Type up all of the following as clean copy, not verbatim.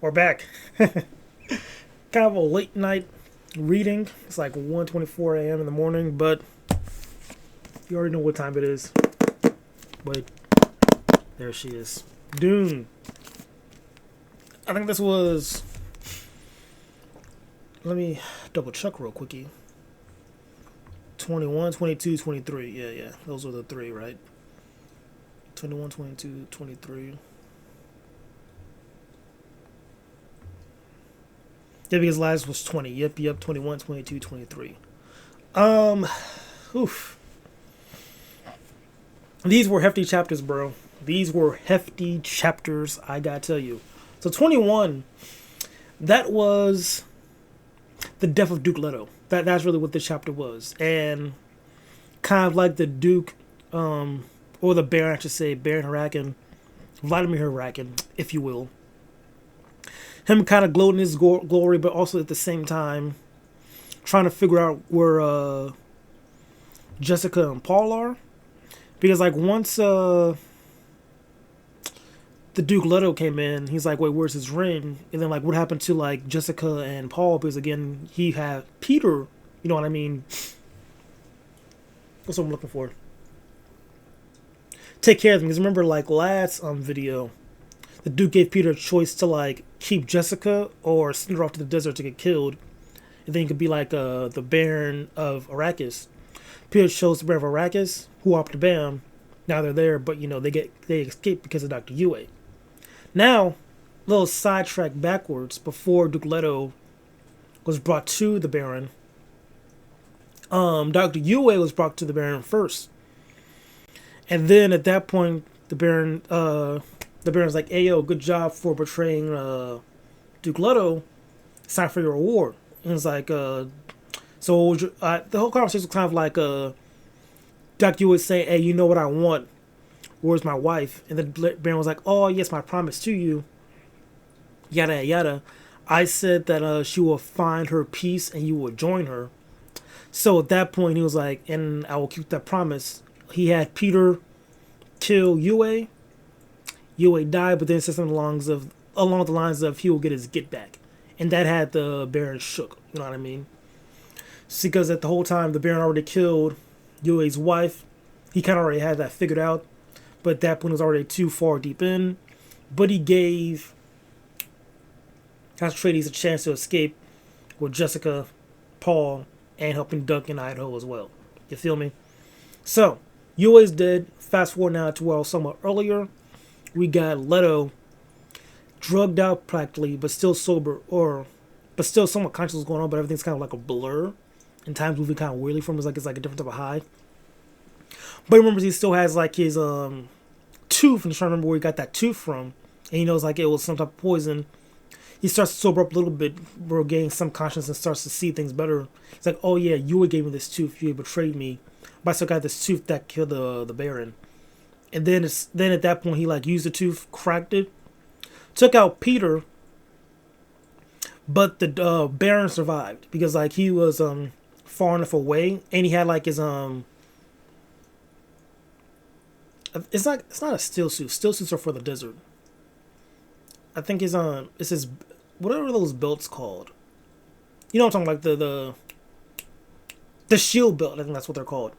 We're back. Kind of a late night reading. It's like 1:24 a.m. in the morning, but you already know what time it is. Wait, there she is. Dune. I think this was. Let me double check real quickie. 21, 22, 23. Yeah. Those are the three, right? 21, 22, 23. Yeah, because last was 20. Yep. 21, 22, 23. Oof. These were hefty chapters, bro. These were hefty chapters, I gotta tell you. So 21, that was the death of Duke Leto. That's really what this chapter was. And kind of like the Duke, or the Baron, I should say, Baron Harakin, Vladimir Harakin, if you will. Him kind of gloating his glory, but also at the same time trying to figure out where Jessica and Paul are. Because, like, once the Duke Leto came in, he's like, wait, where's his ring? And then, like, what happened to, like, Jessica and Paul? Because, again, he had Peter, you know what I mean? That's what I'm looking for. Take care of them. Because remember, like, last video, the Duke gave Peter a choice to, like, keep Jessica or send her off to the desert to get killed. And then you could be like the Baron of Arrakis. Peter chose the Baron of Arrakis, who opted bam. Now they're there, but you know they escape because of Dr. Yue. Now, a little sidetrack backwards before Duke Leto was brought to the Baron. Dr. Yue was brought to the Baron first, and then at that point, the Baron's like, "Hey yo, good job for betraying Duke Leto. It's time for your reward." And it's like, the whole conversation was kind of like, Dr. Yue would say, "Hey, you know what I want? Where's my wife?" And the Baron was like, "Oh yes, my promise to you. Yada yada. I said that she will find her peace and you will join her." So at that point, he was like, "And I will keep that promise." He had Peter kill Yue. Yue died, but then said something along the lines of he will get his get back, and that had the Baron shook. You know what I mean? See, because at the whole time the Baron already killed Yue's wife, he kind of already had that figured out, but at that point it was already too far deep in. But he gave Atreides a chance to escape with Jessica, Paul, and helping Duncan Idaho as well. You feel me? So Yue's dead. Fast forward now to where I was somewhat earlier. We got Leto drugged out practically, but still sober, but still somewhat conscious what's going on, but everything's kind of like a blur. And time's moving kind of weirdly from him. It's like a different type of high. But he remembers he still has like his tooth, and he's trying to remember where he got that tooth from. And he knows like it was some type of poison. He starts to sober up a little bit, regain some conscience, and starts to see things better. It's like, oh yeah, you gave me this tooth, you betrayed me, but I still got this tooth that killed the Baron. And then at that point he like used the tooth, cracked it, took out Peter, but the Baron survived because like he was far enough away, and he had like his it's not a steel suit. Steel suits are for the desert. I think it's his whatever those belts called. You know what I'm talking about, the shield belt. I think that's what they're called.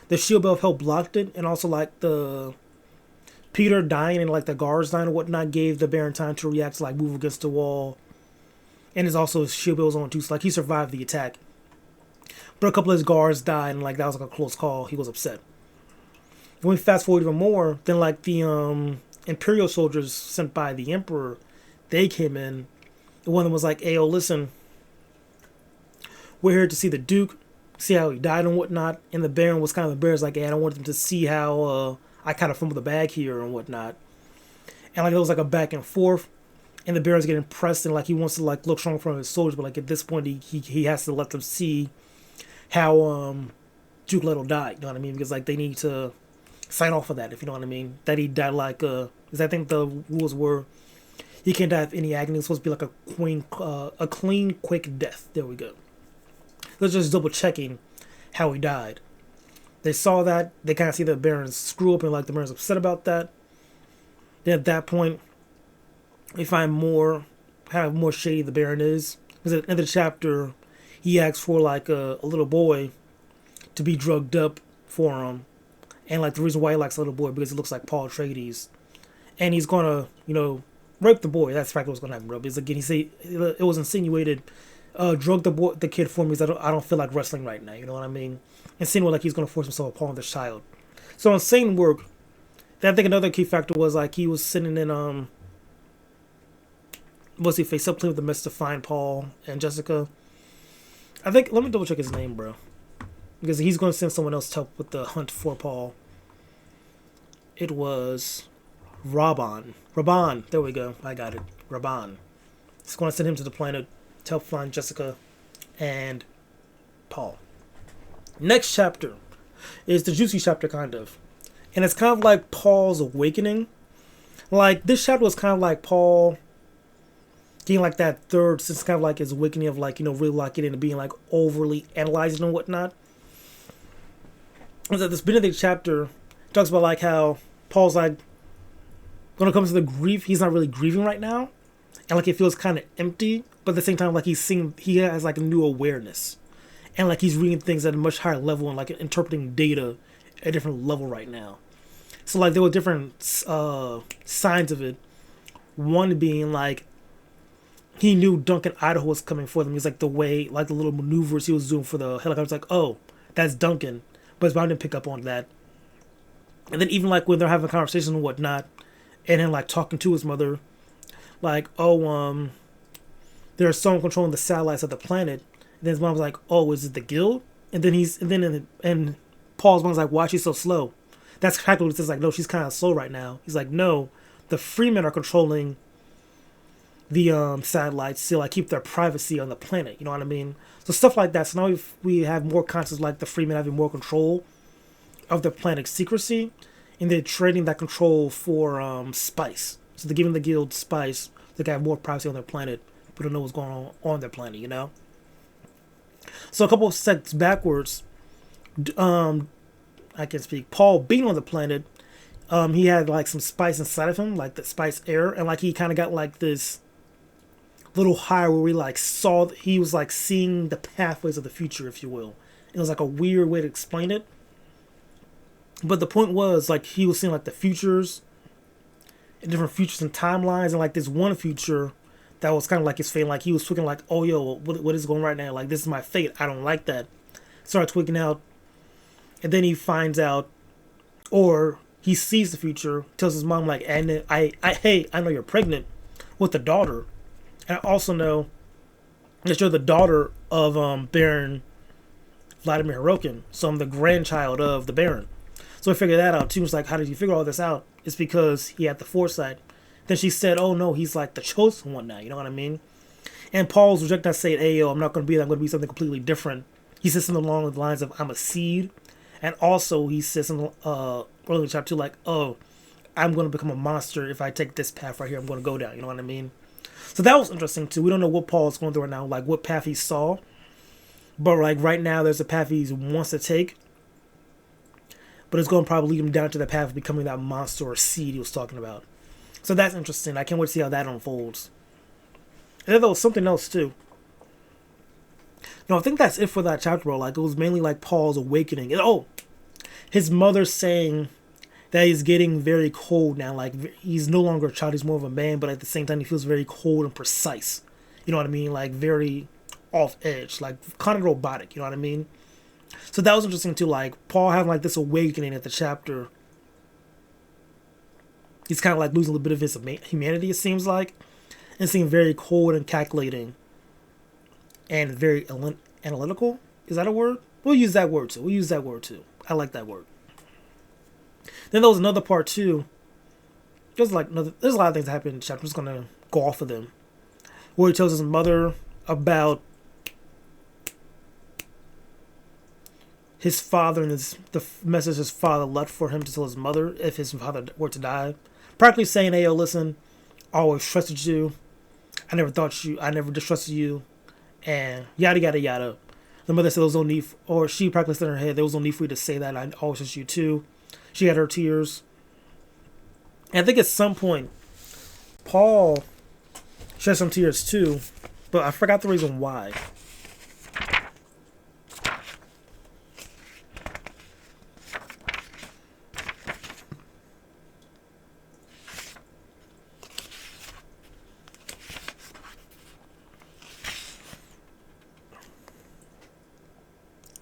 The shield belt helped blocked it, and also like the Peter dying and like the guards dying and whatnot gave the Baron time to react, to like move against the wall. And his also his shield belt was on too, so like he survived the attack. But a couple of his guards died, and like that was like a close call. He was upset. When we fast forward even more, then like the Imperial soldiers sent by the Emperor, they came in. The one that was like, "Hey, yo, listen, we're here to see the Duke, see how he died and whatnot." And the Baron was kind of embarrassed, like, "Hey, I don't want them to see how I kind of fumbled the bag here and whatnot." And like there was like a back and forth, and the Baron's getting pressed, and like he wants to like look strong in front of his soldiers, but like at this point he has to let them see how Duke Leto died. You know what I mean? Because like they need to sign off of that, if you know what I mean. That he died like because I think the rules were he can't die of any agony. It's supposed to be like a clean, quick death. There we go. Let's just double checking how he died. They saw that. They kind of see the Baron's screw up, and like the Baron's upset about that. Then at that point, we find more how more shady the Baron is. Because at the end of the chapter, he asks for like a little boy to be drugged up for him, and like the reason why he likes a little boy because he looks like Paul Atreides, and he's gonna rape the boy. That's exactly what's gonna happen, bro. Because again, he said it was insinuated, drug the kid for me because I don't feel like wrestling right now. You know what I mean? Insinuated like he's gonna force himself upon this child. So insane work. Then I think another key factor was like he was sitting in what's he face up with the mess to find Paul and Jessica. I think let me double check his name, bro, because he's going to send someone else to help with the hunt for Paul. It was Raban. There we go. I got it. Raban. He's going to send him to the planet to help find Jessica and Paul. Next chapter is the juicy chapter, kind of. And it's kind of like Paul's awakening. Like, this chapter was kind of like Paul getting like that third sense, kind of like his awakening of like, really locking into being like overly analyzing and whatnot. And at this beginning of the chapter, it talks about like how Paul's like, when it comes to the grief, he's not really grieving right now. And like it feels kind of empty, but at the same time, like he has like a new awareness. And like he's reading things at a much higher level and like interpreting data at a different level right now. So like there were different signs of it. One being like, he knew Duncan Idaho was coming for them. He's like the way, like the little maneuvers he was doing for the helicopter. It's like, oh, that's Duncan. But his mom didn't pick up on that. And then even like when they're having conversations and whatnot, and then like talking to his mother, like, oh, there's someone controlling the satellites of the planet. And then his mom was like, oh, is it the guild? And then Paul's mom's like, why is she so slow? That's exactly what it says. Like, no, she's kind of slow right now. He's like, no, the Freemen are controlling the satellites to like keep their privacy on the planet. You know what I mean? So stuff like that. So now we have more concepts like the Freemen having more control of the planet's secrecy, and they're trading that control for spice. So they're giving the guild spice. They have more privacy on their planet, but don't know what's going on their planet. So a couple of steps backwards, I can speak. Paul being on the planet, he had like some spice inside of him, like the spice air, and like he kind of got like this little higher where we like he was like seeing the pathways of the future, if you will. It was like a weird way to explain it, but the point was like he was seeing like the futures, and different futures and timelines, and like this one future that was kind of like his fate. Like he was tweaking, like, oh yo, what is going right now? Like this is my fate. I don't like that. Started tweaking out, and then he finds out, or he sees the future. Tells his mom like, and hey, I know you're pregnant with a daughter. And I also know that you're the daughter of Baron Vladimir Hirokin. So I'm the grandchild of the Baron. So I figured that out too. It's like, how did you figure all this out? It's because he had the foresight. Then she said, oh no, he's like the chosen one now. You know what I mean? And Paul's rejecting that, saying, hey yo, I'm not going to be that. I'm going to be something completely different. He says something along the lines of, I'm a seed. And also he says something early in chapter 2, like, oh, I'm going to become a monster if I take this path right here. I'm going to go down. You know what I mean? So that was interesting too. We don't know what Paul's going through right now, like what path he saw. But like right now, there's a path he wants to take. But it's going to probably lead him down to the path of becoming that monster or seed he was talking about. So that's interesting. I can't wait to see how that unfolds. And then there was something else too. No, I think that's it for that chapter, bro. Like it was mainly like Paul's awakening. And, his mother saying that he's getting very cold now. Like he's no longer a child, he's more of a man, but at the same time he feels very cold and precise. You know what I mean? Like very off edge, like kind of robotic, you know what I mean? So that was interesting too, like Paul having like this awakening at the chapter. He's kind of like losing a little bit of his humanity, it seems like, and seeming very cold and calculating and very analytical. Is that a word? We'll use that word too. I like that word. Then there was another part too. There's a lot of things that happen in the chapter. I'm just gonna go off of them. Where he tells his mother about his father and the message his father left for him to tell his mother if his father were to die. Practically saying, hey, yo, listen, I always trusted you. I never distrusted you. And yada, yada, yada. The mother said there was no need, or she practically said in her head, there was no need for you to say that. I always trusted you too. She had her tears. And I think at some point, Paul Shed some tears too, but I forgot the reason why.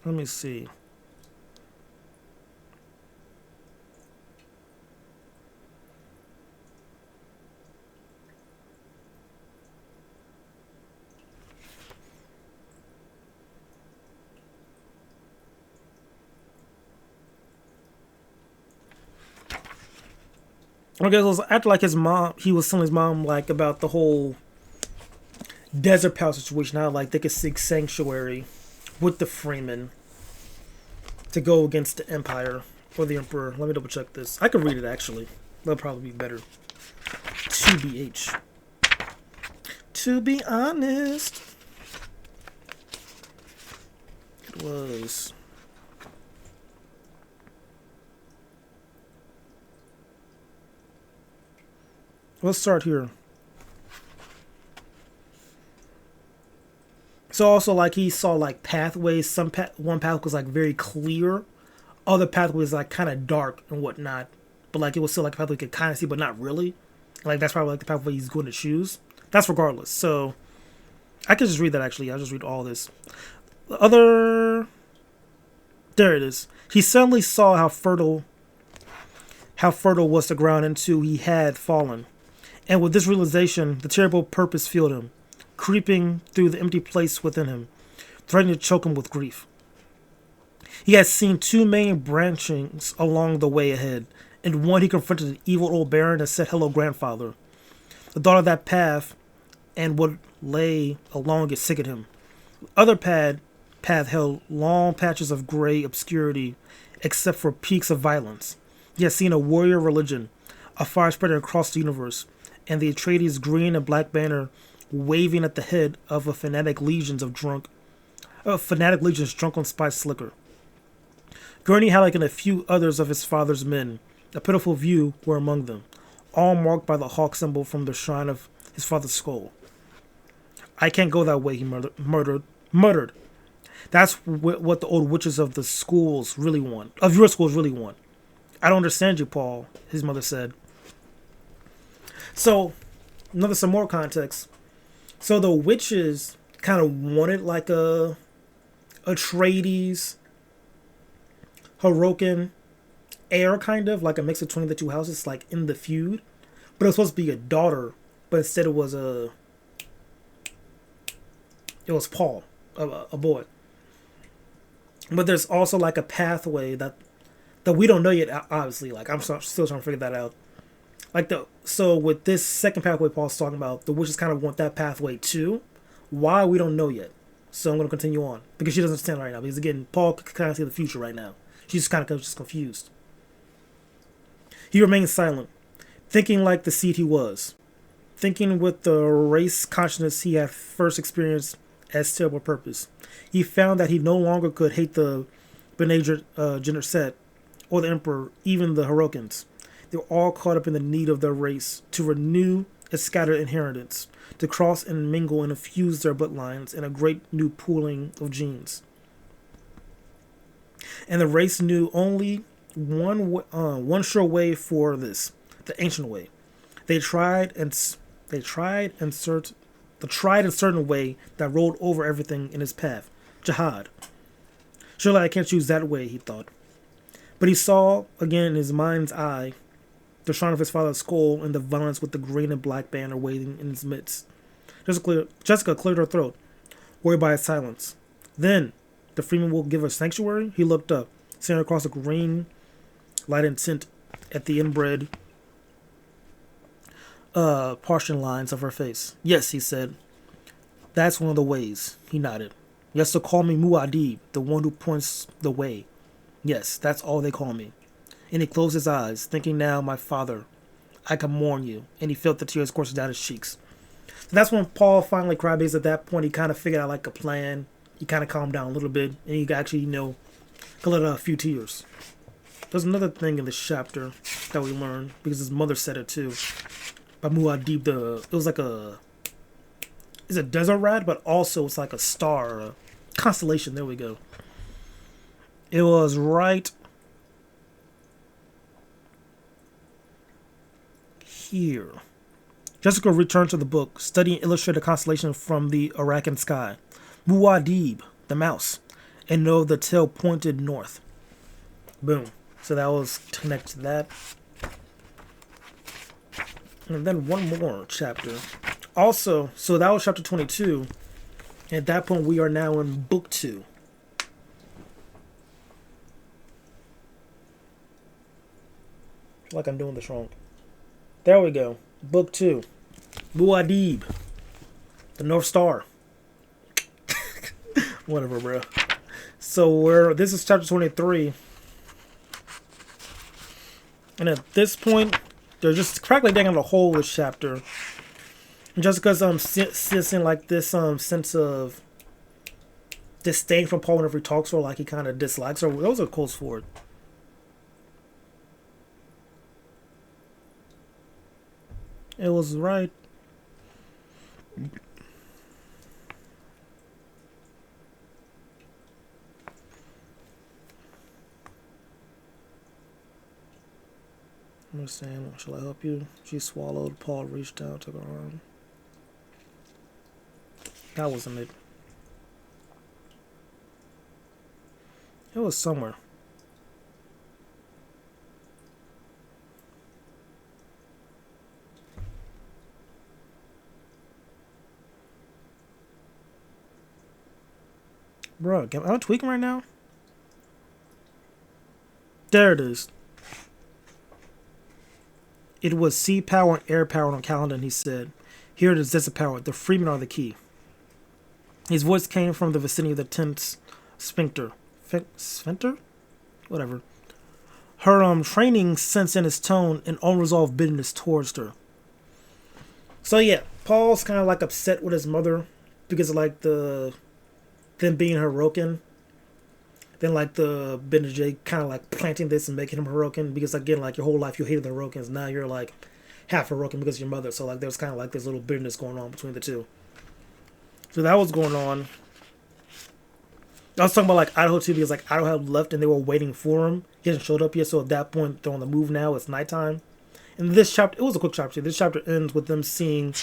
Let me see. I guess it was after like his mom, he was telling his mom like about the whole desert palace situation. How like they could seek sanctuary with the Freeman to go against the Empire or the Emperor. Let me double check this. I could read it actually. That'll probably be better. TBH. To be honest, it was. Let's start here. So also like he saw like pathways. One path was like very clear, other pathways like kind of dark and whatnot. But like it was still like a pathway you could kind of see, but not really. Like that's probably like the pathway he's going to choose. That's regardless. So I could just read that actually. I'll just read all this. The other, there it is. He suddenly saw how fertile was the ground into he had fallen. And with this realization, the terrible purpose filled him, creeping through the empty place within him, threatening to choke him with grief. He had seen two main branchings along the way ahead. In one, he confronted an evil old baron and said, "Hello, grandfather." The thought of that path and what lay along it sickened him. The other path held long patches of gray obscurity, except for peaks of violence. He had seen a warrior religion, a fire spreading across the universe, and the Atreides' green and black banner waving at the head of a fanatic legions drunk on spiced liquor. Gurney Halleck and a few others of his father's men, a pitiful view, were among them, all marked by the hawk symbol from the shrine of his father's skull. "I can't go that way," he muttered. "That's what the old witches of the schools really want, of your schools really want." "I don't understand you, Paul," his mother said. So, some more context. So the witches kind of wanted like a Atreides, Hirokin heir, kind of like a mix between the two houses, like in the feud. But it was supposed to be a daughter, but instead it was Paul, a boy. But there's also like a pathway that we don't know yet. Obviously, like I'm still trying to figure that out. So with this second pathway Paul's talking about, the witches kind of want that pathway too. Why, we don't know yet. So I'm going to continue on because she doesn't understand right now. Because again, Paul can kind of see the future right now. She's kind of just confused. He remained silent, thinking like the seed he was, thinking with the race consciousness he had first experienced as terrible purpose. He found that he no longer could hate the Bene Gesserit or the Emperor, even the Hirokins. They were all caught up in the need of their race to renew its scattered inheritance, to cross and mingle and infuse their bloodlines in a great new pooling of genes. And the race knew only one sure way for this, the ancient way. The tried and certain way that rolled over everything in his path, jihad. Surely I can't choose that way, he thought. But he saw again in his mind's eye the shrine of his father's skull and the violence with the green and black banner waving in its midst. Jessica cleared her throat, worried by his silence. "Then, the Freeman will give us sanctuary?" He looked up, staring across the green light and tint at the inbred Parthian lines of her face. "Yes," he said. "That's one of the ways." He nodded. "Yes, to call me Muad'Dib, the one who points the way. Yes, that's all they call me." And he closed his eyes, thinking now, "My father, I can mourn you." And he felt the tears coursing down his cheeks. So that's when Paul finally cried, because at that point he kind of figured out like a plan. He kind of calmed down a little bit, and he actually, could let out a few tears. There's another thing in this chapter that we learned, because his mother said it too. By Muad'Dib, it was like a is a desert rat, but also it's like a star, a constellation. There we go. It was right here. Jessica returned to the book, studying illustrated constellation from the Arakan sky. Muad'Dib, the mouse, and know the tail pointed north. Boom. So that was connected to that. And then one more chapter. Also, so that was chapter 22. At that point, we are now in book 2. I feel like I'm doing this wrong. There we go. Book 2. Muad'Dib, the North Star. Whatever, bro. So this is chapter 23. And at this point, they're just practically digging a hole this chapter. Just because I'm sensing like this sense of disdain from Paul whenever he talks, or like he kind of dislikes her. Those are quotes for it. It was right. Understand? Shall I help you? She swallowed. Paul reached out, took her arm. That wasn't it. It was somewhere. Bro, am I tweaking right now? There it is. It was sea power and air power on Caledon, he said. Here it is desert power. The freemen are the key. His voice came from the vicinity of the tense sphincter. Sphincter? Whatever. Her training sensed in his tone an unresolved bitterness towards her. So yeah, Paul's kind of like upset with his mother because of like them being Hirokin. Then like the Bene Gesserit kind of like planting this and making him Hirokin, because again, like your whole life you hated the Hirokins, now you're like half Hirokin because of your mother. So like there's kind of like this little bitterness going on between the two. So that was going on. I was talking about like Idaho too, because like Idaho had left and they were waiting for him. He hasn't showed up yet, so at that point they're on the move now. It's nighttime. And this chapter, it was a quick chapter too. This chapter ends with them seeing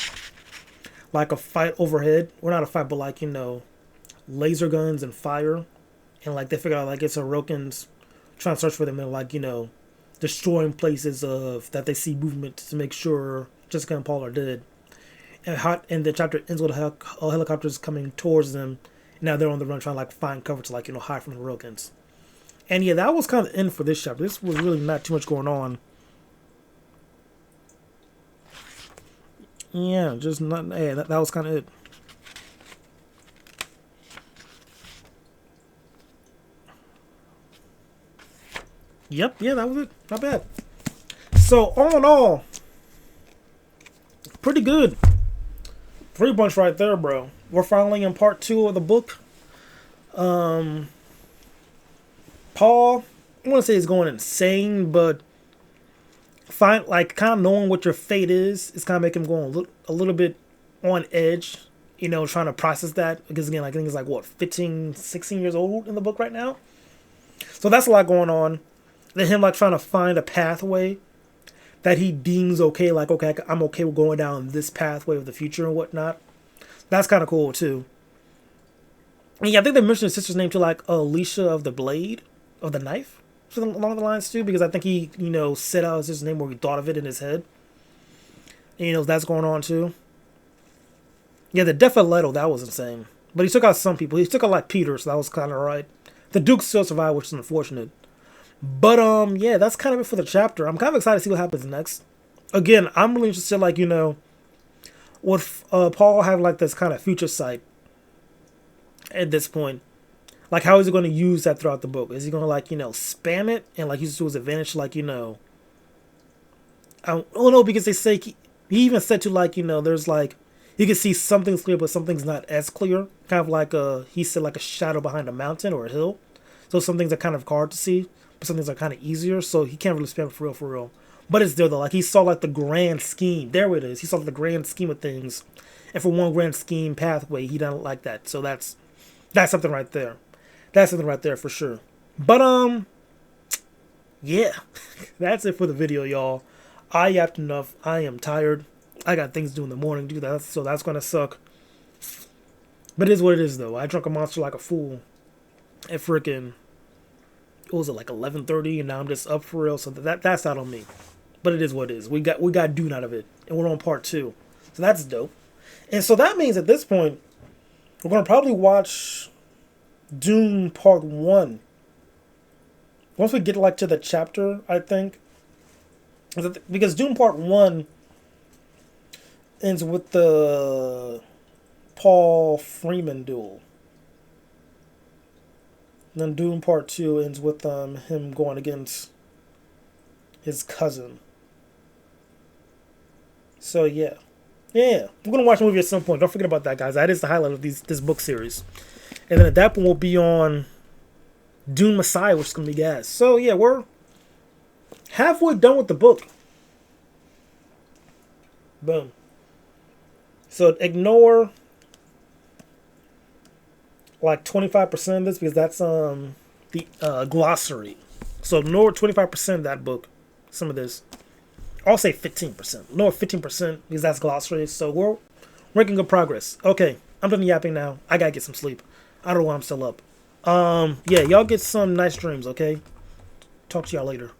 like a fight overhead. Or not a fight, but like, laser guns and fire. And like they figure out like it's Hirokins trying to search for them and like, destroying places that they see movement to make sure Jessica and Paul are dead. And the chapter ends with helicopters coming towards them. Now they're on the run trying to like find cover to like, hide from the Hirokins. And yeah, that was kind of the end for this chapter. This was really not too much going on. Yeah, just not. Yeah, that was kind of it. Yep, yeah, that was it. Not bad. So, all in all, pretty good. 3 bunch right there, bro. We're finally in part 2 of the book. Paul, I want to say he's going insane, but kind of knowing what your fate is kind of making him go a little bit on edge, trying to process that. Because again, I think he's like, 15, 16 years old in the book right now. So that's a lot going on. Then him like trying to find a pathway that he deems okay, like, okay, I'm okay with going down this pathway of the future and whatnot. That's kind of cool too. And yeah, I think they mentioned his sister's name too, like Alicia of the Blade, of the Knife, something along the lines too, because I think he, said out his sister's name where he thought of it in his head. And, that's going on too. Yeah, the death of Leto, that was insane. But he took out some people. He took out like Peter, so that was kind of right. The Duke still survived, which is unfortunate. But yeah, that's kind of it for the chapter. I'm kind of excited to see what happens next. Again, I'm really interested, like, would Paul have like this kind of future sight at this point? Like, how is he going to use that throughout the book? Is he going to like, spam it and like use it to his advantage? Like, I don't know, because they say he even said to like, there's like, you can see something's clear, but something's not as clear. Kind of like he said like a shadow behind a mountain or a hill. So some things are kind of hard to see, but some things are kind of easier. So he can't really spam it for real. But it's there though. Like he saw like the grand scheme. There it is. He saw the grand scheme of things, and for one grand scheme pathway, he doesn't like that. So that's something right there. That's something right there for sure. But yeah, that's it for the video, y'all. I yapped enough. I am tired. I got things to do in the morning, do that, so that's gonna suck. But it is what it is, though. I drunk a monster like a fool at freaking, what was it, like 11:30, and now I'm just up for real. So that's not on me. But it is what it is. We got Dune out of it, and we're on part 2, so that's dope. And so that means at this point, we're gonna probably watch Dune part 1 once we get like to the chapter, I think, because Dune part 1 ends with the Paul Freeman duel. And then Dune part 2 ends with him going against his cousin. So yeah, we're gonna watch the movie at some point. Don't forget about that, guys. That is the highlight of this book series. And then at that point, we'll be on Dune Messiah, which is gonna be gas. So yeah, we're halfway done with the book. Boom. So ignore like 25% of this because that's the glossary. So ignore 25% of that book. Some of this. I'll say 15%. Ignore 15% because that's glossary. So we're making good progress. Okay, I'm done yapping now. I gotta get some sleep. I don't know why I'm still up. Yeah, y'all get some nice dreams, okay? Talk to y'all later.